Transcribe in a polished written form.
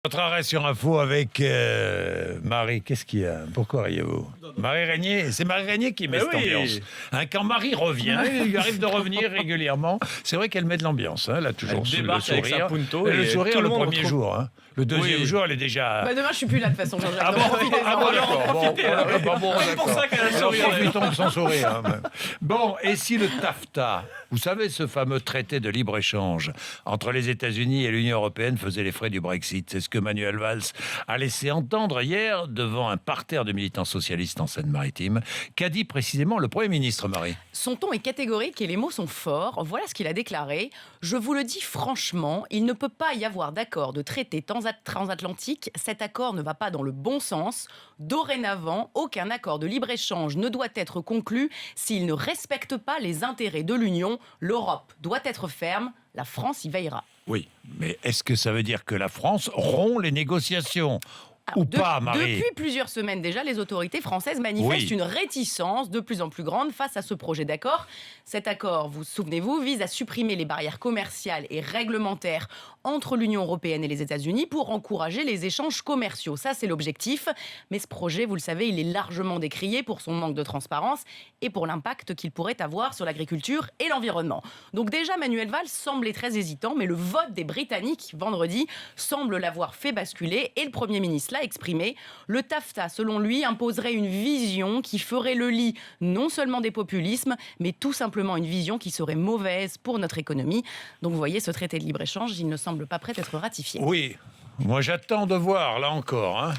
Votre arrêt sur info avec Marie, qu'est-ce qu'il y a? Pourquoi riez-vous? Marie Régnier, c'est Marie Régnier qui met cette ambiance. Hein, quand Marie revient, il lui arrive de revenir régulièrement. C'est vrai qu'elle met de l'ambiance, hein, elle a toujours Elle le débarque avec sourire. sa punto Et le et sourire tout le le monde premier retrouve- jour. Hein. Le deuxième jour, elle est déjà... Bah demain, je suis plus là de toute façon, Jean-Jacques. Ah bon, donc profitez-en. alors profitez. C'est pour ça qu'elle a le Alors, sourire. profitons de son sourire. Hein, même. Bon, et si le TAFTA, vous savez, ce fameux traité de libre-échange entre les États-Unis et l'Union européenne faisait les frais du Brexit? C'est ce que Manuel Valls a laissé entendre hier devant un parterre de militants socialistes en Seine-Maritime. Qu'a dit précisément le Premier ministre, Marie? Son ton est catégorique et les mots sont forts. Voilà ce qu'il a déclaré. Je vous le dis franchement, il ne peut pas y avoir d'accord de traité transatlantique. Cet accord ne va pas dans le bon sens. Dorénavant, aucun accord de libre-échange ne doit être conclu s'il ne respecte pas les intérêts de l'Union. L'Europe doit être ferme. La France y veillera. Oui, mais est-ce que ça veut dire que la France rompt les négociations? Ou pas, Marie? Depuis plusieurs semaines déjà, les autorités françaises manifestent Oui. une réticence de plus en plus grande face à ce projet d'accord. Cet accord, vous souvenez-vous, vise à supprimer les barrières commerciales et réglementaires entre l'Union européenne et les États-Unis pour encourager les échanges commerciaux. Ça, c'est l'objectif. Mais ce projet, vous le savez, il est largement décrié pour son manque de transparence et pour l'impact qu'il pourrait avoir sur l'agriculture et l'environnement. Donc déjà, Manuel Valls semblait très hésitant, mais le vote des Britanniques vendredi semble l'avoir fait basculer et le Premier ministre l'a exprimé. Le TAFTA, selon lui, imposerait une vision qui ferait le lit non seulement des populismes, mais tout simplement une vision qui serait mauvaise pour notre économie. Donc vous voyez, ce traité de libre-échange, il ne semble pas prêt d'être ratifié. Oui, moi j'attends de voir, là encore. Hein.